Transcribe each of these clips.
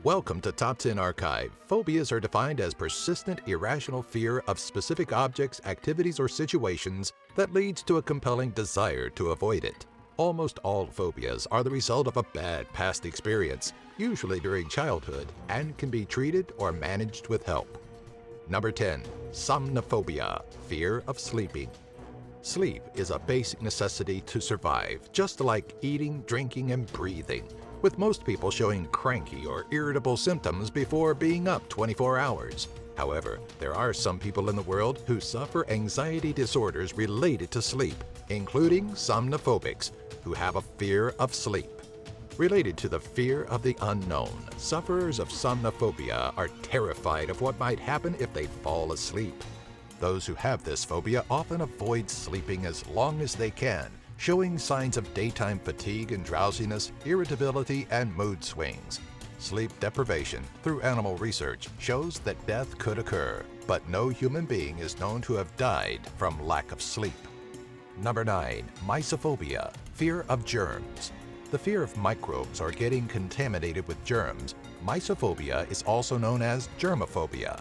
Welcome to Top 10 Archive. Phobias are defined as persistent, irrational fear of specific objects, activities, or situations that leads to a compelling desire to avoid it. Almost all phobias are the result of a bad past experience, usually during childhood, and can be treated or managed with help. Number 10. Somniphobia, fear of sleeping. Sleep is a basic necessity to survive, just like eating, drinking, and breathing, with most people showing cranky or irritable symptoms before being up 24 hours. However, there are some people in the world who suffer anxiety disorders related to sleep, including somnophobics, who have a fear of sleep. Related to the fear of the unknown, sufferers of somniphobia are terrified of what might happen if they fall asleep. Those who have this phobia often avoid sleeping as long as they can, showing signs of daytime fatigue and drowsiness, irritability, and mood swings. Sleep deprivation, through animal research, shows that death could occur, but no human being is known to have died from lack of sleep. Number 9. Mysophobia, fear of germs. The fear of microbes or getting contaminated with germs. Mysophobia is also known as germophobia.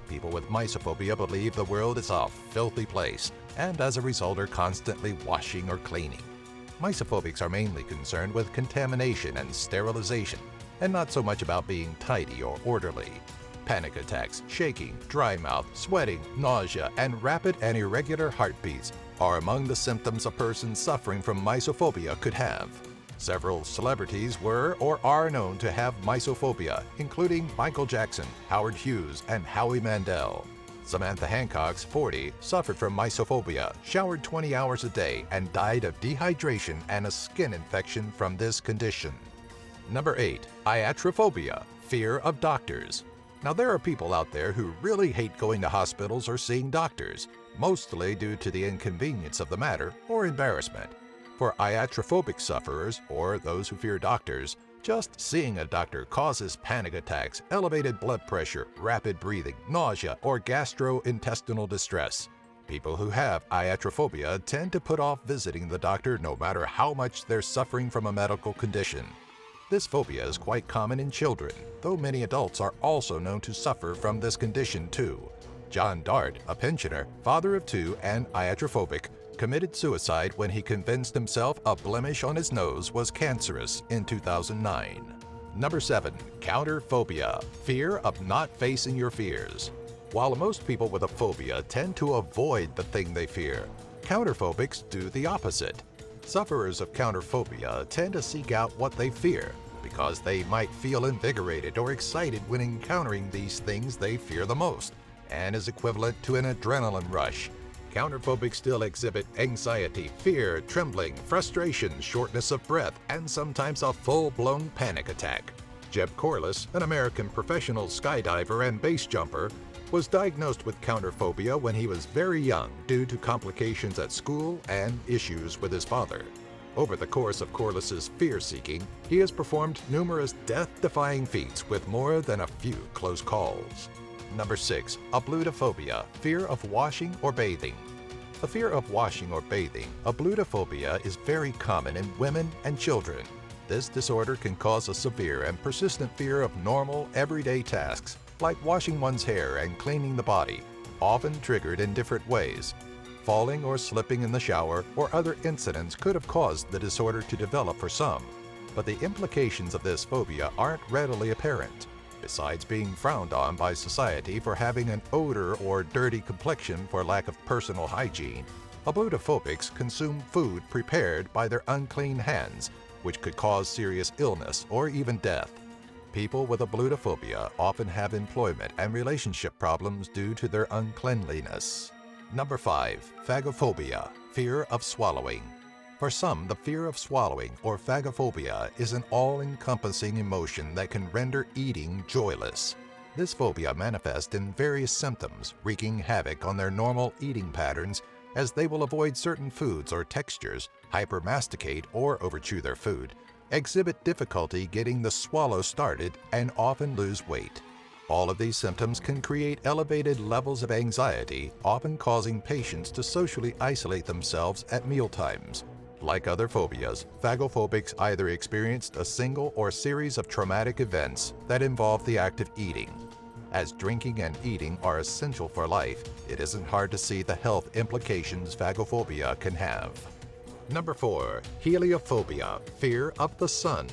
People with mysophobia believe the world is a filthy place, and as a result are constantly washing or cleaning. Mysophobics are mainly concerned with contamination and sterilization, and not so much about being tidy or orderly. Panic attacks, shaking, dry mouth, sweating, nausea, and rapid and irregular heartbeats are among the symptoms a person suffering from mysophobia could have. Several celebrities were or are known to have mysophobia, including Michael Jackson, Howard Hughes, and Howie Mandel. Samantha Hancock, 40, suffered from mysophobia, showered 20 hours a day, and died of dehydration and a skin infection from this condition. Number 8. Iatrophobia, fear of doctors. Now there are people out there who really hate going to hospitals or seeing doctors, mostly due to the inconvenience of the matter or embarrassment. For iatrophobic sufferers, or those who fear doctors, just seeing a doctor causes panic attacks, elevated blood pressure, rapid breathing, nausea, or gastrointestinal distress. People who have iatrophobia tend to put off visiting the doctor no matter how much they're suffering from a medical condition. This phobia is quite common in children, though many adults are also known to suffer from this condition too. John Dart, a pensioner, father of 2, and iatrophobic, committed suicide when he convinced himself a blemish on his nose was cancerous in 2009. Number 7. Counterphobia, fear of not facing your fears. While most people with a phobia tend to avoid the thing they fear, counterphobics do the opposite. Sufferers of counterphobia tend to seek out what they fear because they might feel invigorated or excited when encountering these things they fear the most, and is equivalent to an adrenaline rush. Counterphobics still exhibit anxiety, fear, trembling, frustration, shortness of breath, and sometimes a full-blown panic attack. Jeb Corliss, an American professional skydiver and base jumper, was diagnosed with counterphobia when he was very young due to complications at school and issues with his father. Over the course of Corliss's fear-seeking, he has performed numerous death-defying feats with more than a few close calls. Number 6. Ablutophobia, fear of washing or bathing. The fear of washing or bathing, ablutophobia, is very common in women and children. This disorder can cause a severe and persistent fear of normal, everyday tasks, like washing one's hair and cleaning the body, often triggered in different ways. Falling or slipping in the shower or other incidents could have caused the disorder to develop for some, but the implications of this phobia aren't readily apparent. Besides being frowned on by society for having an odor or dirty complexion for lack of personal hygiene, ablutophobics consume food prepared by their unclean hands, which could cause serious illness or even death. People with ablutophobia often have employment and relationship problems due to their uncleanliness. Number 5. Phagophobia, fear of swallowing. For some, the fear of swallowing, or phagophobia, is an all-encompassing emotion that can render eating joyless. This phobia manifests in various symptoms, wreaking havoc on their normal eating patterns, as they will avoid certain foods or textures, hypermasticate or overchew their food, exhibit difficulty getting the swallow started, and often lose weight. All of these symptoms can create elevated levels of anxiety, often causing patients to socially isolate themselves at mealtimes. Like other phobias, phagophobics either experienced a single or series of traumatic events that involve the act of eating. As drinking and eating are essential for life, it isn't hard to see the health implications phagophobia can have. Number 4. Heliophobia, fear of the sun.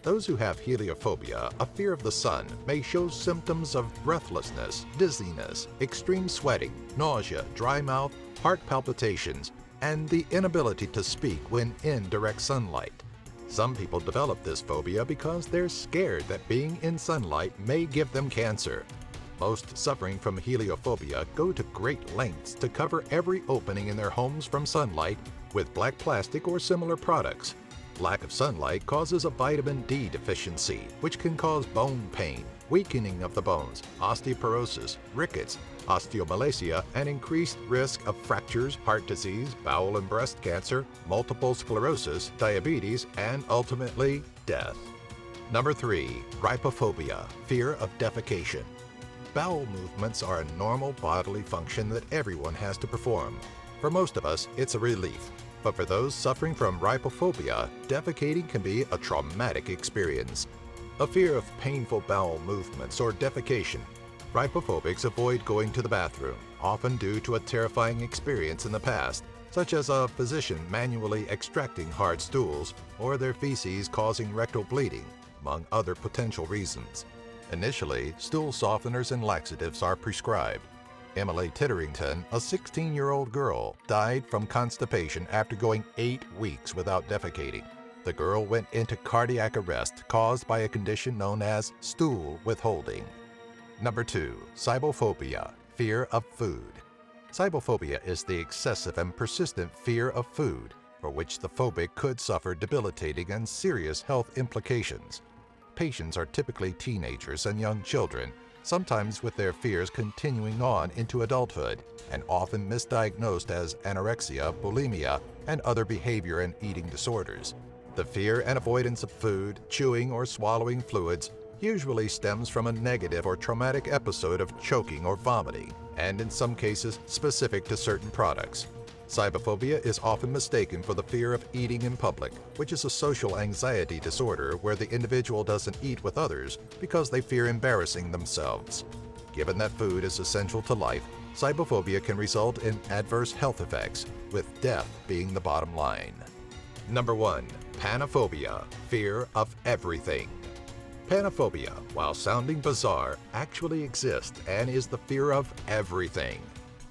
Those who have heliophobia, a fear of the sun, may show symptoms of breathlessness, dizziness, extreme sweating, nausea, dry mouth, heart palpitations, and the inability to speak when in direct sunlight. Some people develop this phobia because they're scared that being in sunlight may give them cancer. Most suffering from heliophobia go to great lengths to cover every opening in their homes from sunlight with black plastic or similar products. Lack of sunlight causes a vitamin D deficiency, which can cause bone pain, weakening of the bones, osteoporosis, rickets, osteomalacia, and increased risk of fractures, heart disease, bowel and breast cancer, multiple sclerosis, diabetes, and ultimately death. Number 3. Rhypophobia, fear of defecation. Bowel movements are a normal bodily function that everyone has to perform. For most of us, it's a relief. But for those suffering from rhypophobia, defecating can be a traumatic experience. A fear of painful bowel movements or defecation. Rhypophobics avoid going to the bathroom, often due to a terrifying experience in the past, such as a physician manually extracting hard stools or their feces causing rectal bleeding, among other potential reasons. Initially, stool softeners and laxatives are prescribed. Emily Titterington, a 16-year-old girl, died from constipation after going 8 weeks without defecating. The girl went into cardiac arrest caused by a condition known as stool withholding. Number 2. Cibophobia, fear of food. Cibophobia is the excessive and persistent fear of food, for which the phobic could suffer debilitating and serious health implications. Patients are typically teenagers and young children, sometimes with their fears continuing on into adulthood, and often misdiagnosed as anorexia, bulimia, and other behavior and eating disorders. The fear and avoidance of food, chewing, or swallowing fluids usually stems from a negative or traumatic episode of choking or vomiting, and in some cases specific to certain products. Cibophobia is often mistaken for the fear of eating in public, which is a social anxiety disorder where the individual doesn't eat with others because they fear embarrassing themselves. Given that food is essential to life, cibophobia can result in adverse health effects, with death being the bottom line. Number 1. Panophobia, fear of everything. Panophobia, while sounding bizarre, actually exists and is the fear of everything.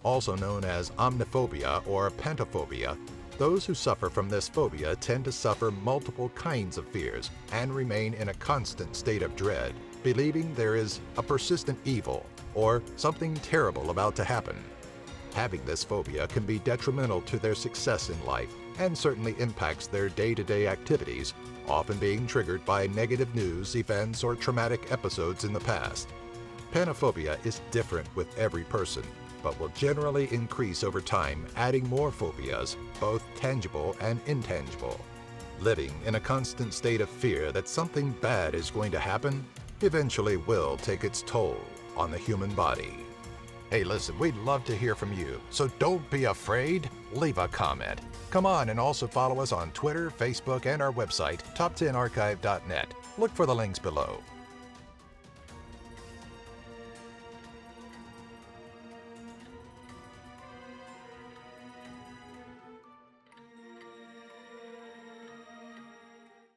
Also known as omniphobia or panophobia, those who suffer from this phobia tend to suffer multiple kinds of fears and remain in a constant state of dread, believing there is a persistent evil or something terrible about to happen. Having this phobia can be detrimental to their success in life and certainly impacts their day-to-day activities, often being triggered by negative news, events, or traumatic episodes in the past. Panophobia is different with every person, but will generally increase over time, adding more phobias, both tangible and intangible. Living in a constant state of fear that something bad is going to happen eventually will take its toll on the human body. Hey, listen, we'd love to hear from you, so don't be afraid. Leave a comment. Come on and also follow us on Twitter, Facebook, and our website, top10archive.net. Look for the links below.